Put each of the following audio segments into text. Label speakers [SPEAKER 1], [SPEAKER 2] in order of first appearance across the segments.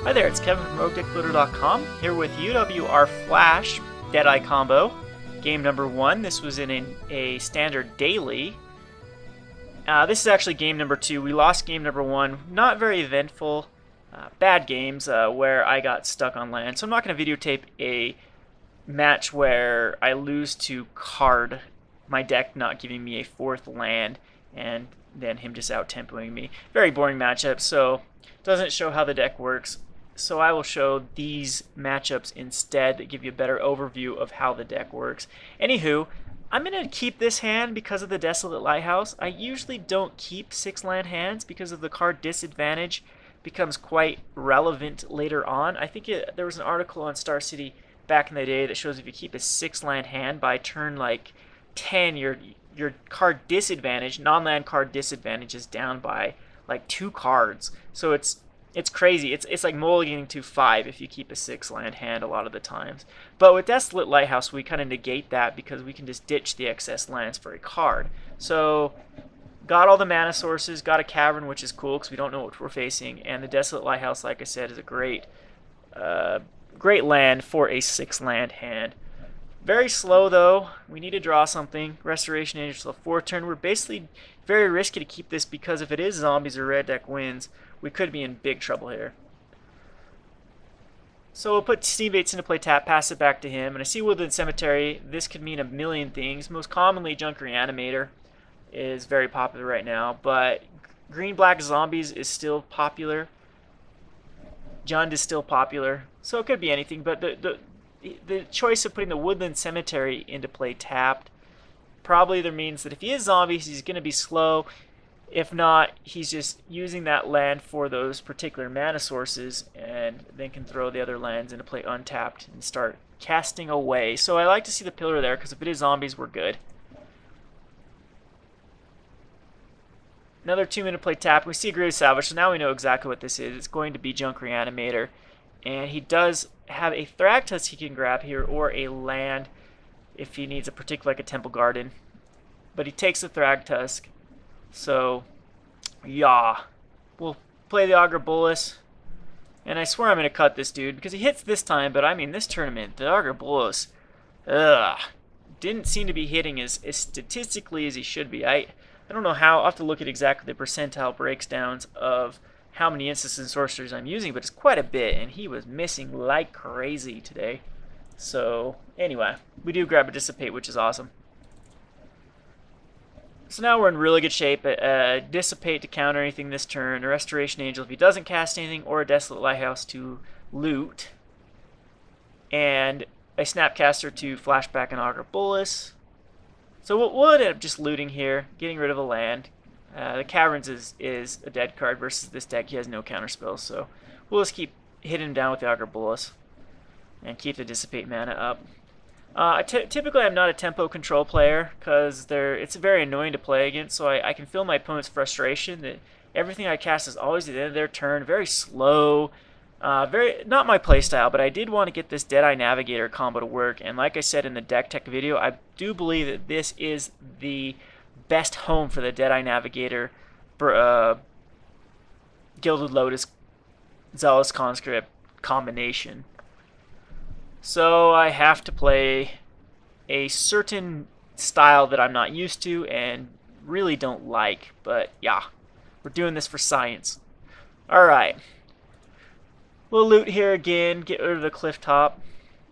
[SPEAKER 1] Hi there, it's Kevin from RogueDeckBuilder.com here with UWR Flash Deadeye combo. Game number 1. This was in a standard daily. This is actually game number 2. We lost game number 1. Not very eventful. Bad games where I got stuck on land. So I'm not going to videotape a match where I lose to card, my deck not giving me a 4th land, and then him just out-tempoing me. Very boring matchup, so doesn't show how the deck works. So I will show these matchups instead that give you a better overview of how the deck works. Anywho, I'm going to keep this hand because of the Desolate Lighthouse. I usually don't keep 6-land hands because of the card disadvantage becomes quite relevant later on. I think there was an article on Star City back in the day that shows if you keep a 6-land hand by turn like 10, your card disadvantage, non-land card disadvantage, is down by like 2 cards. So it's crazy. It's like mulliganing to 5 if you keep a 6-land hand a lot of the times. But with Desolate Lighthouse, we kind of negate that because we can just ditch the excess lands for a card. So got all the mana sources, got a cavern, which is cool because we don't know what we're facing, and the Desolate Lighthouse, like I said, is a great land for a 6-land hand. Very slow though. We need to draw something. Restoration Angel till 4th turn. We're basically very risky to keep this because if it is zombies or red deck wins, we could be in big trouble here. So we'll put Steam Baits into play, tap, pass it back to him, and I see Woodland Cemetery. This could mean a million things. Most commonly, Junk Re-Animator is very popular right now, but green-black zombies is still popular. Jund is still popular, so it could be anything. But the choice of putting the Woodland Cemetery into play tapped probably either means that if he is zombies, he's going to be slow. If not, he's just using that land for those particular mana sources and then can throw the other lands into play untapped and start casting away. So I like to see the pillar there because if it is zombies, we're good. Another 2-minute play tap. We see Grave Salvage, so now we know exactly what this is. It's going to be Junk Re-Animator. And he does have a Thragtusk he can grab here, or a land if he needs a particular, like a Temple Garden. But he takes the Thragtusk. So, yeah. We'll play the Augur Bolus. And I swear I'm going to cut this dude, because he hits this time, but I mean this tournament, the Augur Bolus, didn't seem to be hitting as statistically as he should be. I don't know how. I'll have to look at exactly the percentile breakdowns of how many instances and sorcerers I'm using, but it's quite a bit, and he was missing like crazy today. So, anyway, we do grab a Dissipate, which is awesome. So now we're in really good shape. Dissipate to counter anything this turn, a Restoration Angel if he doesn't cast anything, or a Desolate Lighthouse to loot, and a Snapcaster to flashback an Augur Bolus. So we'll end up just looting here, getting rid of a land. The Caverns is a dead card versus this deck. He has no counter spells, so we'll just keep hitting him down with the Augur Bolus and keep the Dissipate mana up. Typically, I'm not a tempo control player because it's very annoying to play against, so I can feel my opponent's frustration that everything I cast is always at the end of their turn, very slow. Not my playstyle, but I did want to get this Deadeye Navigator combo to work, and like I said in the deck tech video, I do believe that this is the best home for the Deadeye Navigator Gilded Lotus Zealous Conscript combination. So I have to play a certain style that I'm not used to and really don't like, but yeah, we're doing this for science. Alright. We'll loot here again, get rid of the cliff top.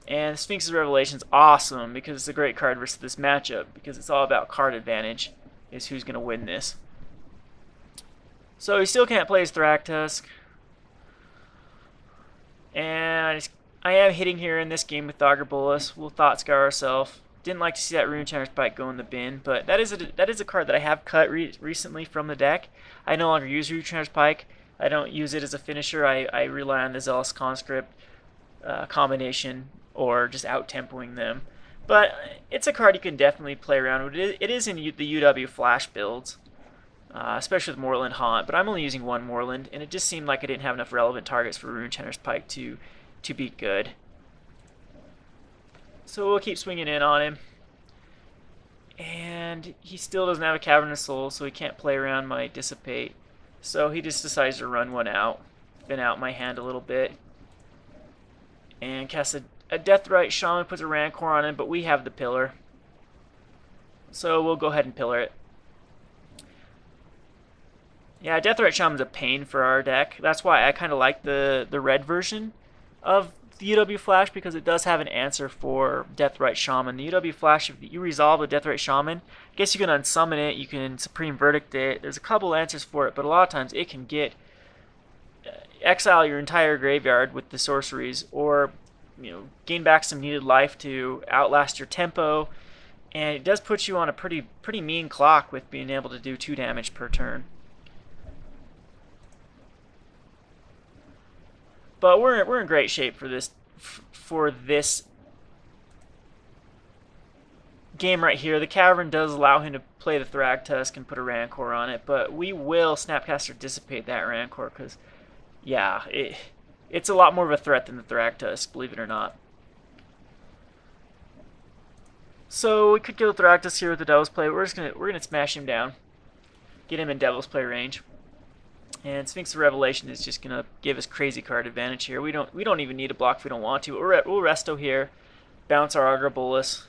[SPEAKER 1] And Sphinx's Revelation is awesome because it's a great card versus this matchup because it's all about card advantage is who's going to win this. So he still can't play his Thragtusk. And I am hitting here in this game with Augur Bolus. We'll Thought Scour ourselves. Didn't like to see that Rune Channer's Pike go in the bin, but that is a card that I have cut recently from the deck. I no longer use Rune Channer's Pike. I don't use it as a finisher. I rely on the Zealous Conscript combination or just out-tempoing them. But it's a card you can definitely play around with. It is in the UW Flash builds, especially with Moorland Haunt, but I'm only using one Moorland, and it just seemed like I didn't have enough relevant targets for Rune Channer's Pike to be good. So we'll keep swinging in on him. And he still doesn't have a Cavernous Soul, so he can't play around my Dissipate. So he just decides to run one out. Thin out my hand a little bit. And cast a Deathrite Shaman, puts a Rancor on it, but we have the pillar. So we'll go ahead and pillar it. Yeah, Deathrite Shaman's a pain for our deck. That's why I kind of like the red version of the UW Flash, because it does have an answer for Deathrite Shaman. The UW Flash, if you resolve the Deathrite Shaman, I guess you can unsummon it, you can Supreme Verdict it. There's a couple answers for it, but a lot of times it can get exile your entire graveyard with the sorceries, or gain back some needed life to outlast your tempo. And it does put you on a pretty mean clock with being able to do 2 damage per turn. But we're in great shape for this game right here. The Cavern does allow him to play the Thragtusk and put a Rancor on it, but we will Snapcaster Dissipate that Rancor, because yeah, it's a lot more of a threat than the Thragtusk, believe it or not. So we could kill the Thragtusk here with the Devil's Play. We're gonna smash him down, get him in Devil's Play range. And Sphinx of Revelation is just gonna give us crazy card advantage here. We don't even need a block if we don't want to. We'll Resto here, bounce our Augur Bolus,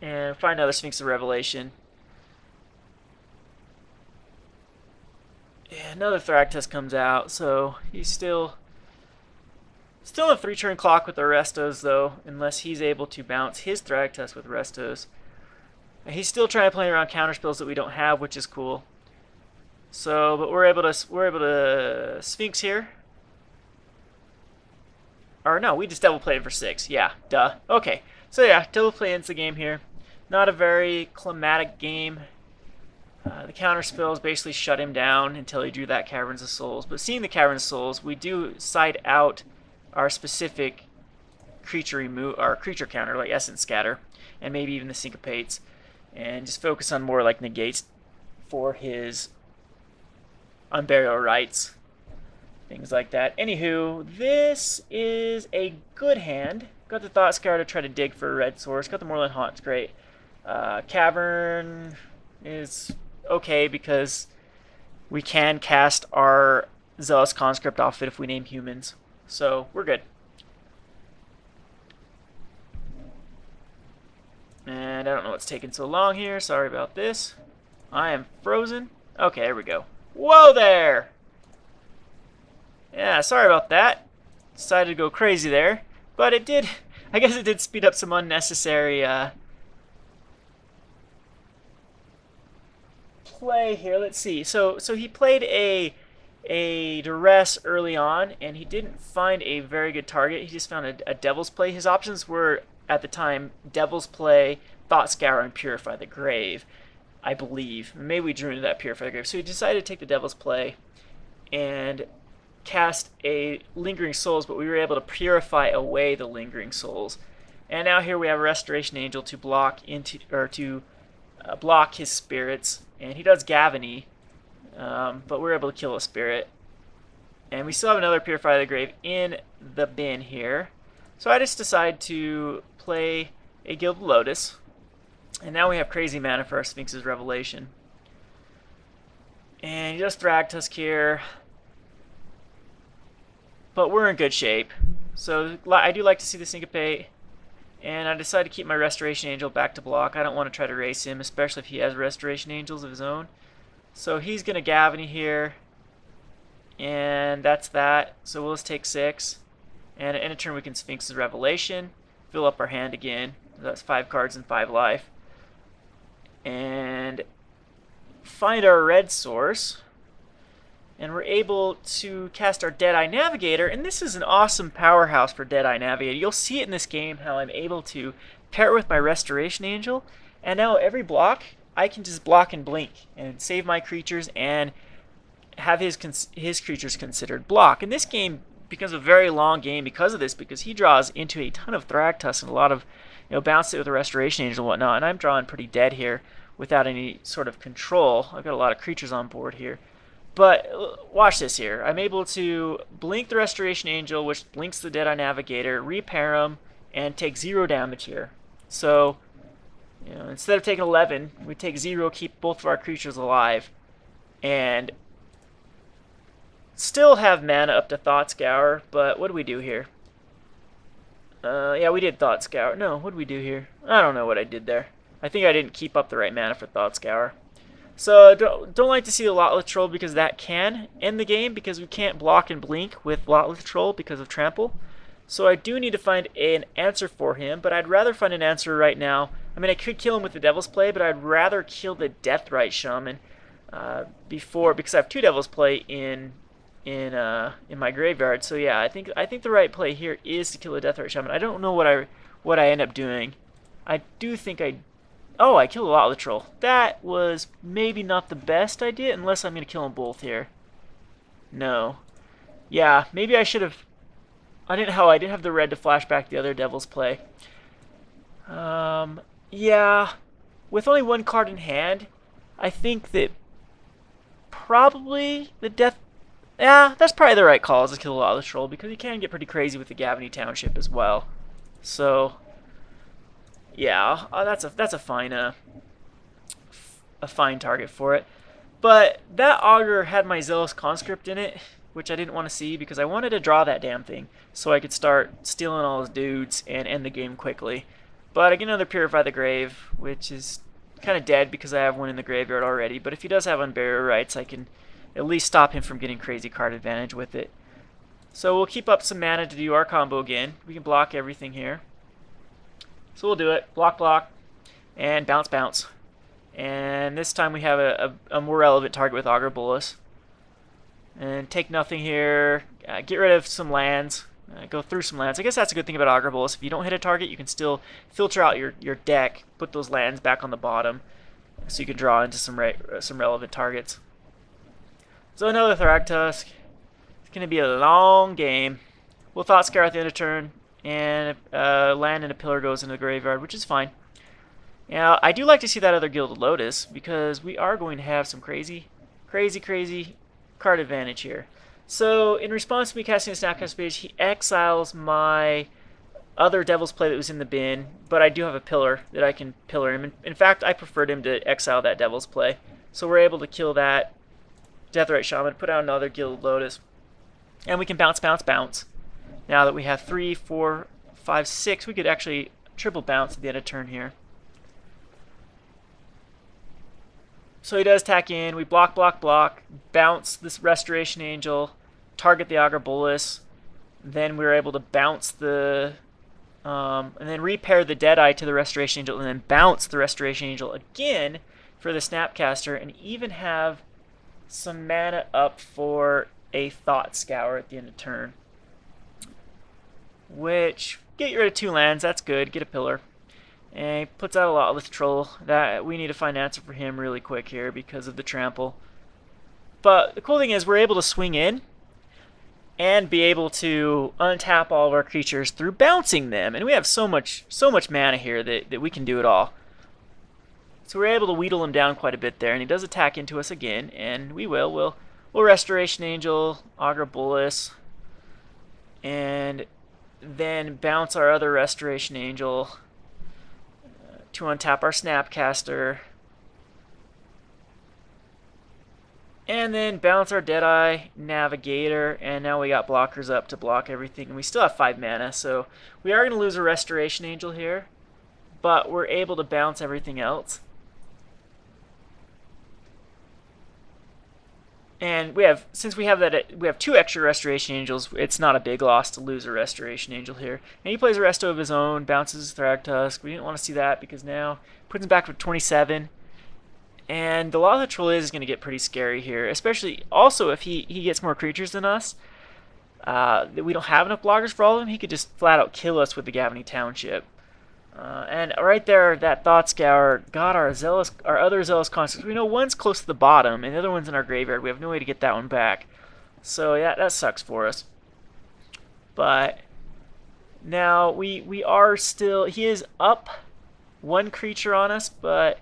[SPEAKER 1] and find another Sphinx of Revelation. Yeah, another Thragtusk comes out, so he's still in a 3-turn clock with the Restos though, unless he's able to bounce his Thragtusk with Restos. And he's still trying to play around counterspells that we don't have, which is cool. So, but we're able to Sphinx here. Or no, we just double played for 6. Yeah, duh. Okay, so yeah, double play ends the game here. Not a very climatic game. The counter spells basically shut him down until he drew that Caverns of Souls. But seeing the Caverns of Souls, we do side out our specific creature counter, like Essence Scatter, and maybe even the Syncopates, and just focus on more like negates for his Unburial Rites, things like that. Anywho, this is a good hand. Got the Thought Scour to try to dig for a red source. Got the Moorland Haunt, great. Cavern is okay because we can cast our Zealous Conscript off it if we name humans. So we're good. And I don't know what's taking so long here. Sorry about this. I am frozen. Okay, there we go. Whoa there! Yeah, sorry about that. Decided to go crazy there. But it did, I guess it did speed up some unnecessary play here. Let's see. So he played a Duress early on, and he didn't find a very good target. He just found a Devil's Play. His options were, at the time, Devil's Play, Thought Scour, and Purify the Grave, I believe. Maybe we drew into that Purify the Grave. So he decided to take the Devil's Play and cast a Lingering Souls, but we were able to purify away the Lingering Souls. And now here we have a Restoration Angel to block block his spirits, and he does Gavany, but we're able to kill a spirit. And we still have another Purify the Grave in the bin here. So I just decided to play a Gilded Lotus. And now we have crazy mana for our Sphinx's Revelation. And he does Thragtusk here. But we're in good shape. So I do like to see the Syncopate. And I decided to keep my Restoration Angel back to block. I don't want to try to race him, especially if he has Restoration Angels of his own. So he's going to Gavany here. And that's that. So we'll just take 6. And in a turn we can Sphinx's Revelation. Fill up our hand again. That's 5 cards and 5 life. And find our red source. And we're able to cast our Deadeye Navigator. And this is an awesome powerhouse for Deadeye Navigator. You'll see it in this game how I'm able to pair it with my Restoration Angel. And now every block, I can just block and blink and save my creatures and have his creatures considered block. And this game becomes a very long game because of this, because he draws into a ton of Thragtusk and a lot of, bounce it with a Restoration Angel and whatnot. And I'm drawing pretty dead here without any sort of control. I've got a lot of creatures on board here. But watch this here. I'm able to blink the Restoration Angel, which blinks the Deadeye Navigator, repair him, and take 0 damage here. So, instead of taking 11, we take 0, keep both of our creatures alive. And still have mana up to Thought Scour, but what do we do here? Yeah, we did Thought Scour. No, what did we do here? I don't know what I did there. I think I didn't keep up the right mana for Thought Scour. So don't like to see the Lotleth Troll because that can end the game because we can't block and blink with Lotleth Troll because of Trample. So I do need to find an answer for him, but I'd rather find an answer right now. I mean, I could kill him with the Devil's Play, but I'd rather kill the Deathrite Shaman because I have 2 Devil's Play in my graveyard. So yeah, I think the right play here is to kill a Deathrite Shaman. I don't know what I end up doing. I do think I killed a lot of the troll. That was maybe not the best idea, unless I'm going to kill them both here. No. Yeah, maybe I should have... I didn't have the red to flash back the other Devil's Play. Yeah. With only 1 card in hand, I think that probably the death... Yeah, that's probably the right call, is to kill a lot of the troll, because you can get pretty crazy with the Gavany Township as well. So... yeah, that's a fine target for it. But that Augur had my Zealous Conscript in it, which I didn't want to see because I wanted to draw that damn thing so I could start stealing all his dudes and end the game quickly. But I get another Purify the Grave, which is kind of dead because I have one in the graveyard already. But if he does have Unburial Rites, I can at least stop him from getting crazy card advantage with it. So we'll keep up some mana to do our combo again. We can block everything here. So we'll do it. Block, block, and bounce, bounce. And this time we have a more relevant target with Augur Bolus. And take nothing here. Get rid of some lands. Go through some lands. I guess that's a good thing about Augur Bolus. If you don't hit a target, you can still filter out your deck, put those lands back on the bottom, so you can draw into some relevant targets. So another Thragtusk. It's going to be a long game. We'll Thought Scour at the end of turn. And land and a pillar goes into the graveyard, which is fine. Now, I do like to see that other Gilded Lotus, because we are going to have some crazy card advantage here. So, in response to me casting a Snapcast Page, he exiles my other Devil's Play that was in the bin, but I do have a pillar that I can pillar him. In fact, I preferred him to exile that Devil's Play. So we're able to kill that Deathrite Shaman, put out another Gilded Lotus, and we can bounce, bounce, bounce. Now that we have 3, 4, 5, 6, we could actually triple bounce at the end of turn here. So he does tack in. We block, block, block, bounce this Restoration Angel, target the Augur Bolus. Then we're able to bounce the... and then repair the Deadeye to the Restoration Angel, and then bounce the Restoration Angel again for the Snapcaster, and even have some mana up for a Thought Scour at the end of turn. Which, get rid of 2 lands, that's good, get a pillar. And he puts out a Lotleth Troll. That we need to find an answer for him really quick here because of the trample. But the cool thing is we're able to swing in and be able to untap all of our creatures through bouncing them. And we have so much mana here that we can do it all. So we're able to wheedle him down quite a bit there, and he does attack into us again, and we'll Restoration Angel, Augur Bolus, and then bounce our other Restoration Angel to untap our Snapcaster. And then bounce our Deadeye Navigator, and now we got blockers up to block everything. And we still have 5 mana, so we are going to lose a Restoration Angel here, but we're able to bounce everything else. And since we have 2 extra Restoration Angels, it's not a big loss to lose a Restoration Angel here. And he plays a resto of his own, bounces his Thragtusk. We didn't want to see that because now puts him back with 27. And the Lotleth Troll is going to get pretty scary here, especially also if he gets more creatures than us. We don't have enough blockers for all of them. He could just flat out kill us with the Gavany Township. And right there, that Thought Scour got our other Zealous Conscript. We know one's close to the bottom, and the other one's in our graveyard. We have no way to get that one back. So yeah, that sucks for us. But now we are still... He is up 1 creature on us, but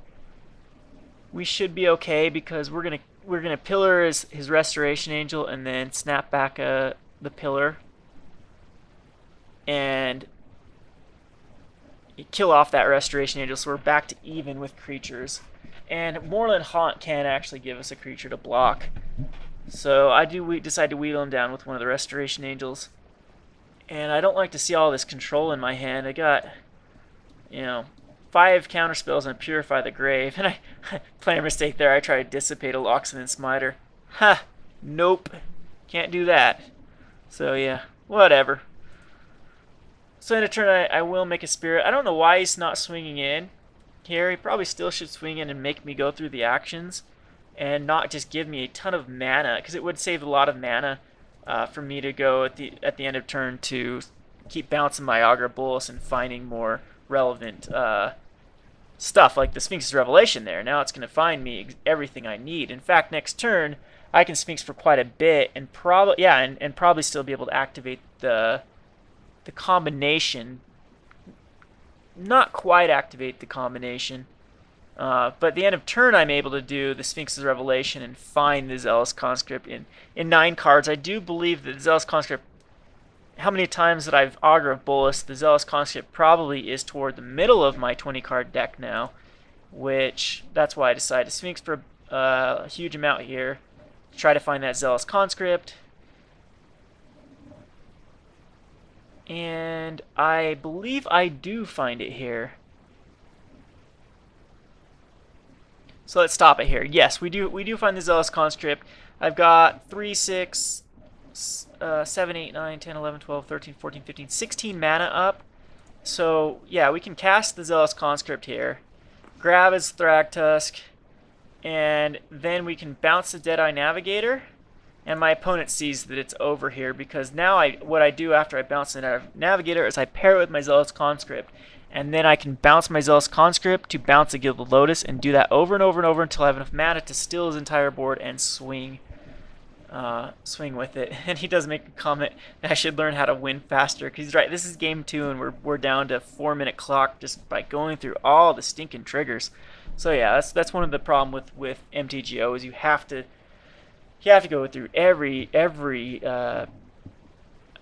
[SPEAKER 1] we should be okay because we're gonna pillar his Restoration Angel and then snap back the pillar and kill off that Restoration Angel, so we're back to even with creatures. And Moorland Haunt can actually give us a creature to block. So I do decide to wheedle him down with one of the Restoration Angels. And I don't like to see all this control in my hand. I got, you know, 5 counterspells and Purify the Grave. And I player mistake there. I try to dissipate a Locksmith Smiter. Ha! Nope. Can't do that. So yeah, whatever. So in a turn, I will make a Spirit. I don't know why he's not swinging in here. He probably still should swing in and make me go through the actions and not just give me a ton of mana, because it would save a lot of mana for me to go at the end of turn to keep bouncing my Augur Bolus and finding more relevant stuff like the Sphinx's Revelation there. Now it's going to find me everything I need. In fact, next turn I can Sphinx for quite a bit and probably still be able to activate the combination. Not quite activate the combination. But at the end of turn, I'm able to do the Sphinx's Revelation and find the Zealous Conscript in 9 cards. I do believe that the Zealous Conscript, how many times that I've Augur of Bolus, the Zealous Conscript probably is toward the middle of my 20-card deck now, which that's why I decided to Sphinx for a huge amount here to try to find that Zealous Conscript. And I believe I do find it here. So let's stop it here. Yes, we do find the Zealous Conscript. I've got 3, 6, 7, 8, 9, 10, 11, 12, 13, 14, 15, 16 mana up. So yeah, we can cast the Zealous Conscript here, grab his Thragtusk, and then we can bounce the Deadeye Navigator. And my opponent sees that it's over here, because now what I do after I bounce the Navigator is I pair it with my Zealous Conscript. And then I can bounce my Zealous Conscript to bounce a Gilded Lotus and do that over and over and over until I have enough mana to steal his entire board and swing with it. And he does make a comment that I should learn how to win faster, because he's right. This is game 2 and we're down to 4-minute clock just by going through all the stinking triggers. So yeah, that's one of the problem with MTGO is you have to go through every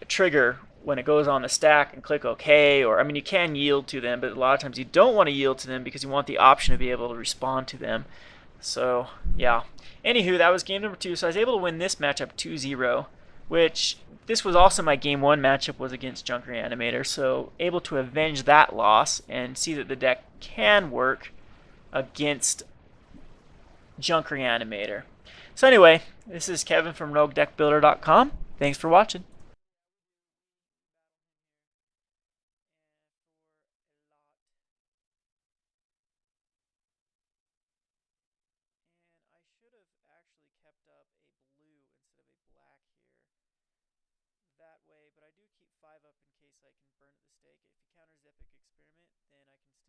[SPEAKER 1] trigger when it goes on the stack and click OK, or I mean you can yield to them, but a lot of times you don't want to yield to them because you want the option to be able to respond to them. So yeah. Anywho, that was game number 2. So I was able to win this matchup 2-0, which this was also my game 1 matchup was against Junk Re-Animator. So able to avenge that loss and see that the deck can work against Junk Re-Animator. So anyway, this is Kevin from RogueDeckBuilder.com. Thanks for watching. And I should have actually kept up a blue instead of a black here. That way, but I do keep 5 up in case I can burn at the stake. If he counters Epic Experiment, then I can still